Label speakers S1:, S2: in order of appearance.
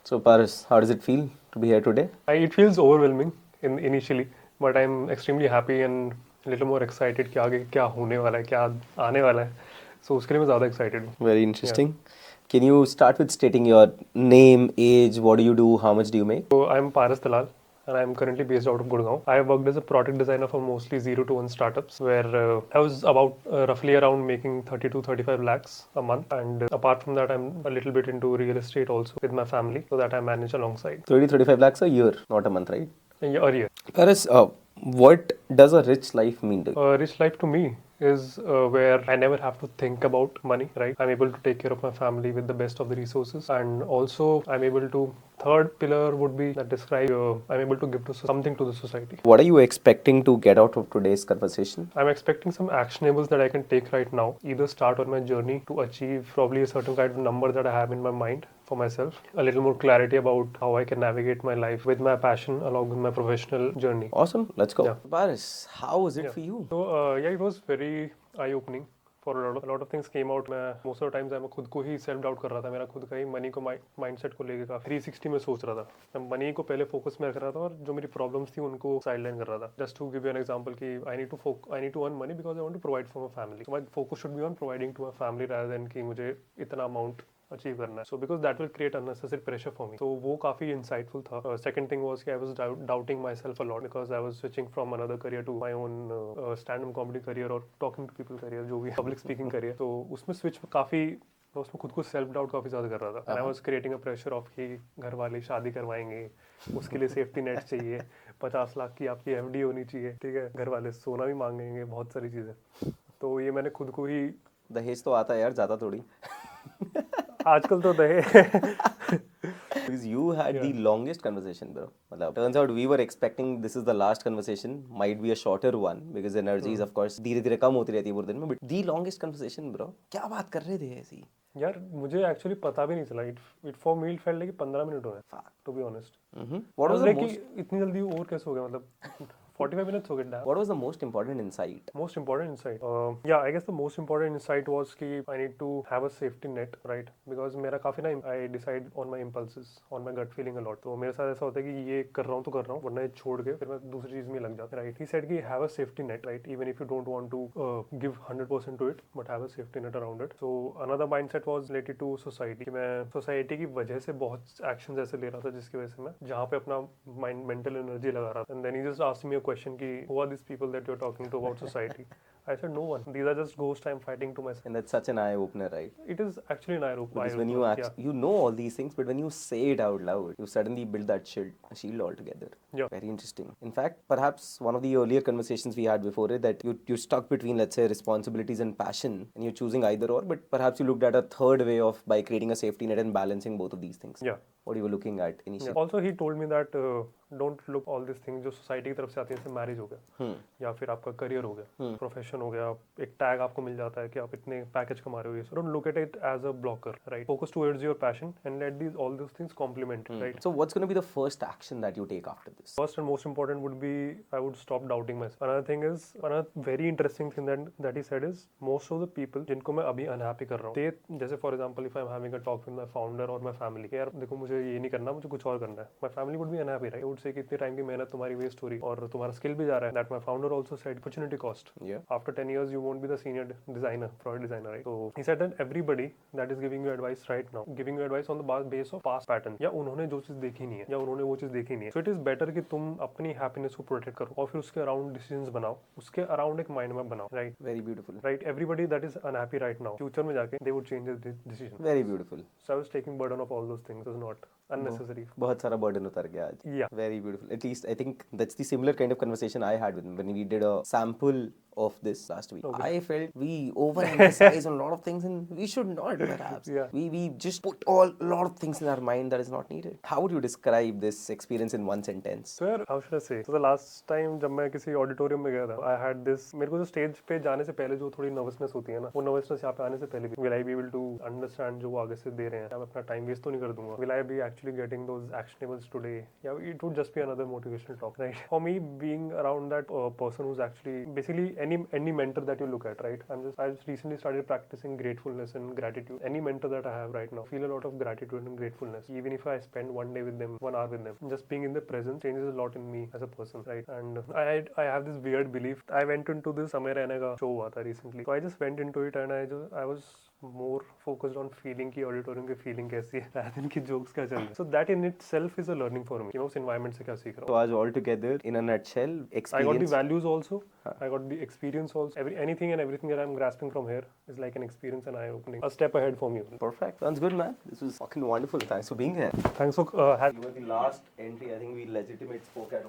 S1: So Paris, how does it feel to be here today?
S2: It feels overwhelming initially, but I'm extremely happy and a little more excited कि आगे क्या होने वाला है, क्या आने वाला है. So उसके लिए मैं ज़्यादा excited हूँ.
S1: Very interesting. Can you start with stating your name, age, what do you do, how much do you make?
S2: So I'm Paras Dalal, and I'm currently based out of Gurgaon. I have worked as a product designer for mostly 0 to 1 startups, where I was about roughly around making 30 to 35 lakhs a month. And apart from that, I'm a little bit into real estate also with my family, so that I manage alongside.
S1: 35 lakhs a year, not a month, right?
S2: A year.
S1: Paris, what does a rich life mean to you?
S2: Rich life to me is where I never have to think about money, right? I'm able to take care of my family with the best of the resources, and also I'm able to. Third pillar would be that describe I'm able to give to something to the society.
S1: What are you expecting to get out of today's conversation?
S2: I'm expecting some actionables that I can take right now, either start on my journey to achieve probably a certain kind of number that I have in my mind for myself, a little more clarity about how I can navigate my life with my passion along with my professional journey.
S1: Awesome, let's go.
S2: Yeah.
S1: Paris, how was it for you?
S2: So it was very eye-opening. For a lot of things came out. मैं most of the times मैं खुद को ही self doubt कर रहा था. मेरा खुद का ही मनी को mindset को लेके काफी 360 में सोच रहा था. मैं मनी को पहले फोकस में रख रहा था और जो मेरी प्रॉब्लम्स थी उनको साइडलाइन कर रहा था. Just to give you an example कि I need to earn money because I want to provide for my family. So my focus should be on providing to my family rather than कि मुझे इतना amount achieve करना है. So because that will create unnecessary pressure for me. So वो काफी insightful था. Second thing was कि I was doubting myself a lot because I was switching from another career to my own stand-up comedy career or talking to people career, जो भी public speaking career. तो उसमें switch काफी मैं उसमें खुद को सेल्फ डाउट काफी ज्यादा कर रहा था. And I was creating a pressure of कि घर वाले शादी करवाएंगे, उसके लिए सेफ्टी नेट चाहिए, 50 लाख की आपकी एफडी होनी चाहिए, ठीक है, घर वाले सोना भी मांगेंगे, बहुत सारी चीजें. तो ये मैंने खुद को ही
S1: दहेज तो आता है यार ज्यादा थोड़ी.
S2: आजकल तो
S1: Because you had the longest conversation, bro. Turns out we were expecting this is the last conversation. Might be a shorter one because energy is of course धीरे धीरे कम होती रहती है पूरे दिन में. But the longest conversation, bro. क्या बात कर रहे थे ऐसी?
S2: यार मुझे एक्चुअली पता भी नहीं चला. It for me felt like 15 minute हो गए to be honest.
S1: What was the most?
S2: इतनी जल्दी और कैसे हो गया, मतलब 45 minutes हो गए.
S1: What was the most important insight?
S2: Most important insight, yeah, I guess the most important insight was कि I need to have a safety net, right? Because मेरा काफी ना I decide on my impulses, on my gut feeling a lot. तो मेरे साथ ऐसा होता है कि ये कर रहा हूँ तो कर रहा हूँ, वरना ये छोड़ के फिर मैं दूसरी चीज में लग जाता हूँ, right? He said कि have a safety net, right? Even if you don't want to give 100% to it, but have a safety net around it. So another mindset was related to society. कि मैं society की वजह से बहुत actions ऐसे ले रहा था जिसकी वजह से मैं जहाँ पे अपना mental energy लगा रहा था. And then he just asked me a question कि who are these people that you're talking to about society? I said no one. These are just ghosts I'm fighting to myself.
S1: And that's such an eye opener, right?
S2: It is actually an eye opener.
S1: Because when you know all these things, but when you say it out loud, you suddenly build that shield altogether.
S2: Yeah.
S1: Very interesting. In fact, perhaps one of the earlier conversations we had before it, that you're stuck between, let's say, responsibilities and passion, and you're choosing either or, but perhaps you looked at a third way of by creating a safety net and balancing both of these things.
S2: Yeah.
S1: What you were looking at initially.
S2: Yeah. Also, he told me that don't look all these things जो society की तरफ से आती है, जैसे marriage हो गया या फिर आपका करियर हो गया, प्रोफेशन हो गया, एक टैग आपको मिल जाता है कि आप इतने पैकेज कमा रहे हो. So don't look at it as a blocker, right? Focus towards your passion and let all those things complement, right?
S1: So what's going to be the first action that you take after this?
S2: First and most important would be I would stop doubting myself. Another thing is, another very interesting thing that he said is most of the people जिनको मैं अभी unhappy कर रहा हूँ, जैसे for example if I'm having a talk with my founder or my family, यार देखो मुझे ये नहीं करना, मुझे कुछ और करना है, my family would be unhappy, right? I would say कि इतने टाइम की मेहनत तुम्हारी वेस्ट हो रही और तुम्हारा स्किल भी जा रहा है. That my founder also said opportunity cost.
S1: Yeah.
S2: After 10 years you won't be the senior designer, product designer, right? So he said that everybody that is giving you advice right now, giving you advice on the base of past pattern, या उन्होंने जो चीज देखी नहीं है या उन्होंने वो चीज देखी नहीं है. So it is better कि तुम अपनी हैप्पीनेस को प्रोटेक्ट करो और फिर उसके अराउंड डिसीजंस बनाओ, उसके अराउंड एक माइंड मैप बनाओ, right?
S1: Very beautiful.
S2: Right, everybody that is unhappy right now, future में जाके they would change their decision.
S1: Very beautiful.
S2: So I was taking burden of all those things. It was not unnecessary.
S1: बहुत सारा burden उतर गया आज.
S2: Yeah.
S1: Very beautiful. At least I think that's the similar kind of conversation I had with him when we did a sample of this last week.
S2: Okay.
S1: I felt we overemphasize on a lot of things and we should not perhaps.
S2: Yeah.
S1: We just put a lot of things in our mind that is not needed. How would you describe this experience in one sentence?
S2: So यार, how should I say? So the last time जब मैं किसी auditorium में गया था, I had this, मेरे को जो स्टेज पे जाने से पहले जो थोड़ी नर्वसनेस होती है ना, वो नर्वसनेस यहाँ पे आने से पहले भी will I be able to understand जो वो आगे से दे रहे हैं, मैं अपना टाइम वेस्ट तो नहीं कर दूंगा, will I be actually getting those actionables today? Yeah, it would just be another motivational talk, right? For me, being around that person who's actually basically any mentor that you look at, right? I just recently started practicing gratefulness and gratitude. Any mentor that I have right now, feel a lot of gratitude and gratefulness. Even if I spend 1 day with them, 1 hour with them, just being in the present changes a lot in me as a person, right? And I have this weird belief. I went into this Samay Rehne ka show hua tha recently, so I just went into it and I was more focused on feeling की auditorium की feeling कैसी है rather than कि jokes क्या चल रहा है. So that in itself is a learning for me. उस environment से क्या सीख रहा हूँ.
S1: So as all together, in a nutshell,
S2: I got the
S1: experience.
S2: values also. I got the experience also. Anything and everything that I'm grasping from here is like an experience and eye-opening. A step ahead for me.
S1: Perfect. Sounds good, man. This was fucking wonderful. Thanks for being here.
S2: Thanks for having.
S1: You were the last entry. I think we legitimate spoke at home.